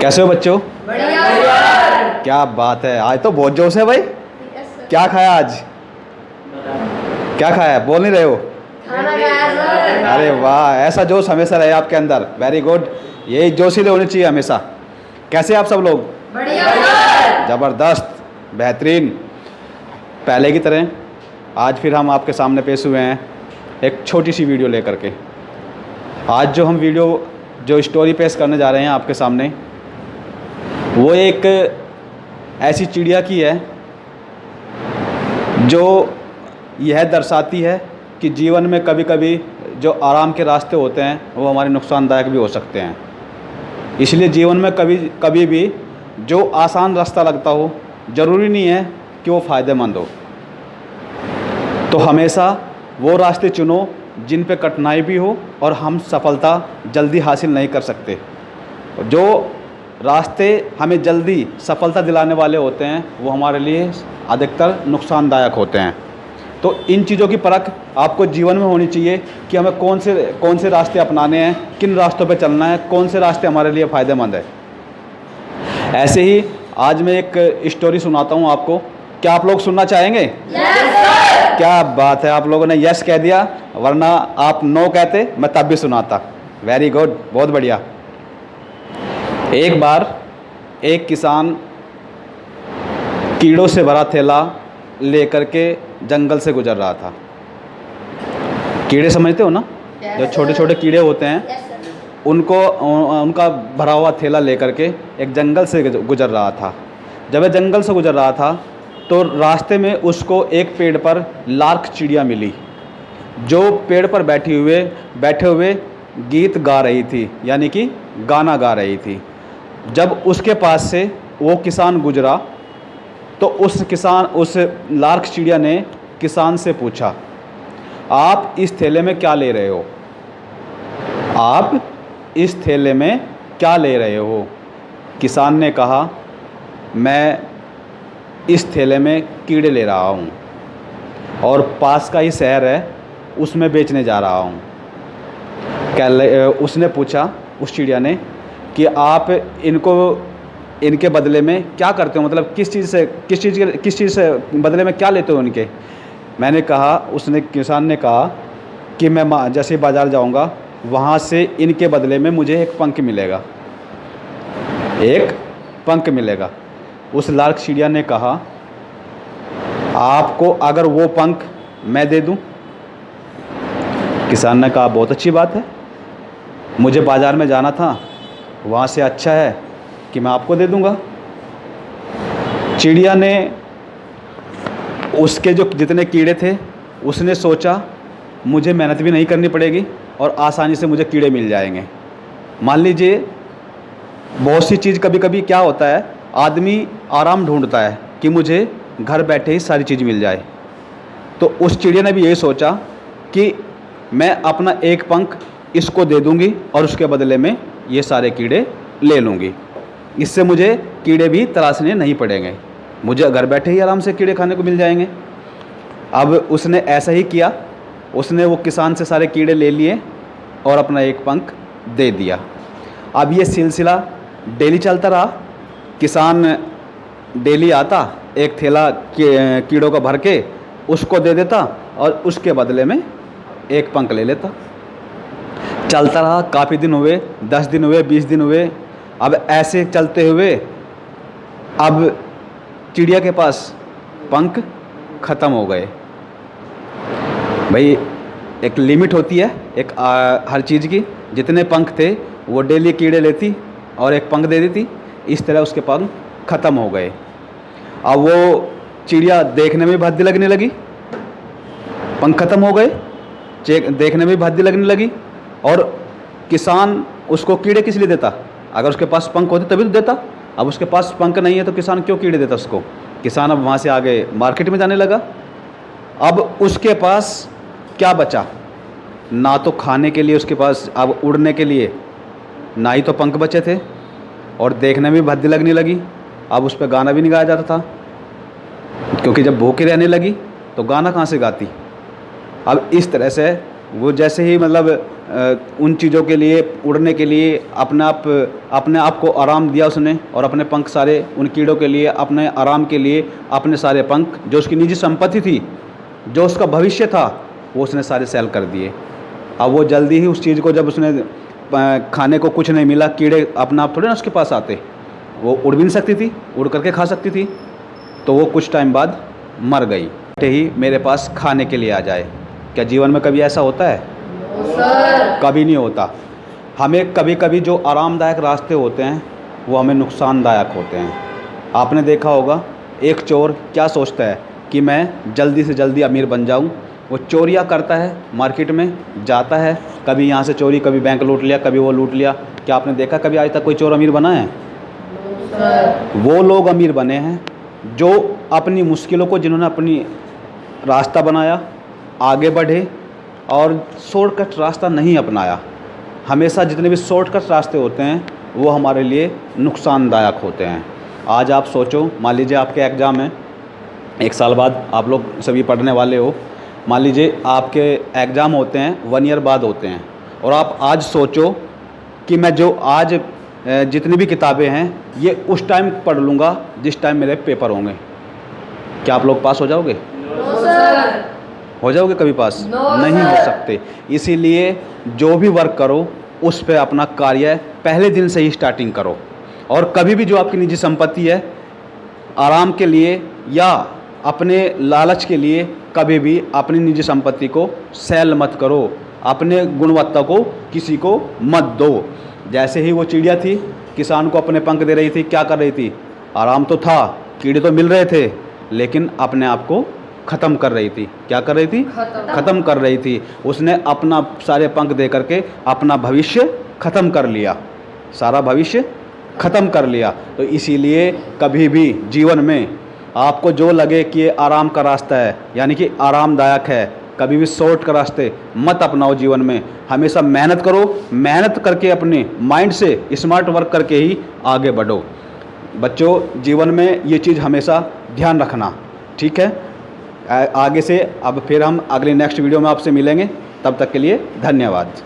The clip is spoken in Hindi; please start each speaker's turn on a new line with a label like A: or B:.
A: कैसे हो बच्चों?
B: बढ़िया।
A: क्या बात है, आज तो बहुत जोश है भाई। क्या खाया आज? क्या खाया, बोल नहीं रहे हो?
B: खाना खाया सर।
A: अरे वाह, ऐसा जोश हमेशा रहे आपके अंदर। वेरी गुड, यही जोशीले होने चाहिए हमेशा। कैसे आप सब लोग?
B: बढ़िया सर।
A: ज़बरदस्त, बेहतरीन। पहले की तरह आज फिर हम आपके सामने पेश हुए हैं एक छोटी सी वीडियो लेकर के। आज जो स्टोरी पेश करने जा रहे हैं आपके सामने, वो एक ऐसी चिड़िया की है जो यह दर्शाती है कि जीवन में कभी कभी जो आराम के रास्ते होते हैं वो हमारे नुकसानदायक भी हो सकते हैं। इसलिए जीवन में कभी भी जो आसान रास्ता लगता हो, ज़रूरी नहीं है कि वो फ़ायदेमंद हो। तो हमेशा वो रास्ते चुनो जिन पे कठिनाई भी हो और हम सफलता जल्दी हासिल नहीं कर सकते। जो रास्ते हमें जल्दी सफलता दिलाने वाले होते हैं वो हमारे लिए अधिकतर नुकसानदायक होते हैं। तो इन चीज़ों की परख आपको जीवन में होनी चाहिए कि हमें कौन से रास्ते अपनाने हैं, किन रास्तों पे चलना है, कौन से रास्ते हमारे लिए फ़ायदेमंद है। ऐसे ही आज मैं एक स्टोरी सुनाता हूँ आपको। क्या आप लोग सुनना चाहेंगे?
B: Yes sir.
A: क्या बात है, आप लोगों ने यस कह दिया, वरना आप नो कहते मैं तब भी सुनाता। वेरी गुड, बहुत बढ़िया। एक बार एक किसान कीड़ों से भरा थैला लेकर के जंगल से गुजर रहा था। कीड़े समझते हो ना, जो छोटे छोटे कीड़े होते हैं,
B: यस सर।
A: उनका भरा हुआ थैला लेकर के एक जंगल से गुजर रहा था। जब वह जंगल से गुजर रहा था तो रास्ते में उसको एक पेड़ पर लार्क चिड़िया मिली, जो पेड़ पर बैठे हुए गीत गा रही थी, यानी कि गाना गा रही थी। जब उसके पास से वो किसान गुजरा तो उस लार्क चिड़िया ने किसान से पूछा, आप इस थैले में क्या ले रहे हो? आप इस थैले में क्या ले रहे हो? किसान ने कहा, मैं इस थैले में कीड़े ले रहा हूँ और पास का ही शहर है उसमें बेचने जा रहा हूँ। उसने पूछा, उस चिड़िया ने, कि आप इनके बदले में क्या करते हो, मतलब किस चीज़ से बदले में क्या लेते हो इनके? मैंने कहा, किसान ने कहा कि मैं जैसे बाज़ार जाऊंगा वहाँ से इनके बदले में मुझे एक पंख मिलेगा। उस लार्क चिड़िया ने कहा, आपको अगर वो पंख मैं दे दूं? किसान ने कहा, बहुत अच्छी बात है, मुझे बाज़ार में जाना था, वहाँ से अच्छा है कि मैं आपको दे दूंगा। चिड़िया ने उसके जो जितने कीड़े थे उसने सोचा, मुझे मेहनत भी नहीं करनी पड़ेगी और आसानी से मुझे कीड़े मिल जाएंगे। मान लीजिए बहुत सी चीज़, कभी कभी क्या होता है, आदमी आराम ढूंढता है कि मुझे घर बैठे ही सारी चीज़ मिल जाए। तो उस चिड़िया ने भी यही सोचा कि मैं अपना एक पंख इसको दे दूंगी और उसके बदले में ये सारे कीड़े ले लूँगी। इससे मुझे कीड़े भी तलाशने नहीं पड़ेंगे, मुझे घर बैठे ही आराम से कीड़े खाने को मिल जाएंगे। अब उसने ऐसा ही किया, उसने वो किसान से सारे कीड़े ले लिए और अपना एक पंख दे दिया। अब ये सिलसिला डेली चलता रहा। किसान डेली आता, एक थैला कीड़ों का भर के उसको दे देता और उसके बदले में एक पंख ले लेता। चलता रहा, काफ़ी दिन हुए, 10 दिन हुए, 20 दिन हुए। अब ऐसे चलते हुए अब चिड़िया के पास पंख ख़त्म हो गए। भाई एक लिमिट होती है हर चीज़ की। जितने पंख थे वो डेली कीड़े लेती और एक पंख दे देती, इस तरह उसके पंख ख़त्म हो गए। अब वो चिड़िया देखने में भद्दी लगने लगी, पंख ख़त्म हो गए, देखने में भद्दी लगने लगी। और किसान उसको कीड़े किस लिए देता? अगर उसके पास पंख होते तभी तो देता। अब उसके पास पंख नहीं है तो किसान क्यों कीड़े देता उसको? किसान अब वहाँ से आगे मार्केट में जाने लगा। अब उसके पास क्या बचा? ना तो खाने के लिए उसके पास, अब उड़ने के लिए ना ही तो पंख बचे थे, और देखने में भद्दी लगने लगी। अब उस पर गाना भी नहीं गाया जाता था, क्योंकि जब भूखी रहने लगी तो गाना कहाँ से गाती। अब इस तरह से वो जैसे ही मतलब उन चीज़ों के लिए, उड़ने के लिए अपने आप को आराम दिया उसने, और अपने पंख सारे उन कीड़ों के लिए, अपने आराम के लिए अपने सारे पंख, जो उसकी निजी संपत्ति थी, जो उसका भविष्य था, वो उसने सारे सेल कर दिए। अब वो जल्दी ही उस चीज़ को, जब उसने खाने को कुछ नहीं मिला, कीड़े अपना आप थोड़े ना उसके पास आते, वो उड़ भी नहीं सकती थी, उड़ करके खा सकती थी, तो वो कुछ टाइम बाद मर गई। ही मेरे पास खाने के लिए आ जाए। क्या जीवन में कभी ऐसा होता है?
B: सर।
A: कभी नहीं होता। हमें कभी कभी जो आरामदायक रास्ते होते हैं वो हमें नुकसानदायक होते हैं। आपने देखा होगा, एक चोर क्या सोचता है कि मैं जल्दी से जल्दी अमीर बन जाऊं। वो चोरियां करता है, मार्केट में जाता है, कभी यहाँ से चोरी, कभी बैंक लूट लिया, कभी वो लूट लिया। क्या आपने देखा कभी आज तक कोई चोर अमीर बना है?
B: सर।
A: वो लोग अमीर बने हैं जो अपनी मुश्किलों को, जिन्होंने अपनी रास्ता बनाया, आगे बढ़े और शॉर्टकट रास्ता नहीं अपनाया। हमेशा जितने भी शॉर्टकट रास्ते होते हैं वो हमारे लिए नुकसानदायक होते हैं। आज आप सोचो, मान लीजिए आपके एग्ज़ाम है, 1 साल बाद आप लोग सभी पढ़ने वाले हो। मान लीजिए आपके एग्ज़ाम होते हैं 1 ईयर बाद होते हैं, और आप आज सोचो कि मैं जो आज जितनी भी किताबें हैं ये उस टाइम पढ़ लूँगा जिस टाइम मेरे पेपर होंगे। क्या आप लोग पास हो जाओगे?
B: No sir.
A: हो जाओगे कभी पास?
B: No,
A: नहीं
B: sir.
A: हो सकते। इसीलिए जो भी वर्क करो उस पे अपना कार्य पहले दिन से ही स्टार्टिंग करो। और कभी भी जो आपकी निजी संपत्ति है, आराम के लिए या अपने लालच के लिए कभी भी अपनी निजी संपत्ति को सेल मत करो, अपने गुणवत्ता को किसी को मत दो। जैसे ही वो चिड़िया थी, किसान को अपने पंख दे रही थी, क्या कर रही थी? आराम तो था, कीड़े तो मिल रहे थे, लेकिन अपने आप को ख़त्म कर रही थी। क्या कर रही थी? ख़त्म कर रही थी। उसने अपना सारे पंख दे करके अपना भविष्य ख़त्म कर लिया, सारा भविष्य ख़त्म कर लिया। तो इसीलिए कभी भी जीवन में आपको जो लगे कि ये आराम का रास्ता है, यानी कि आरामदायक है, कभी भी शॉर्ट का रास्ते मत अपनाओ। जीवन में हमेशा मेहनत करो, मेहनत करके अपने माइंड से स्मार्ट वर्क करके ही आगे बढ़ो। बच्चों, जीवन में ये चीज़ हमेशा ध्यान रखना, ठीक है? आगे से अब फिर हम अगले नेक्स्ट वीडियो में आपसे मिलेंगे। तब तक के लिए धन्यवाद।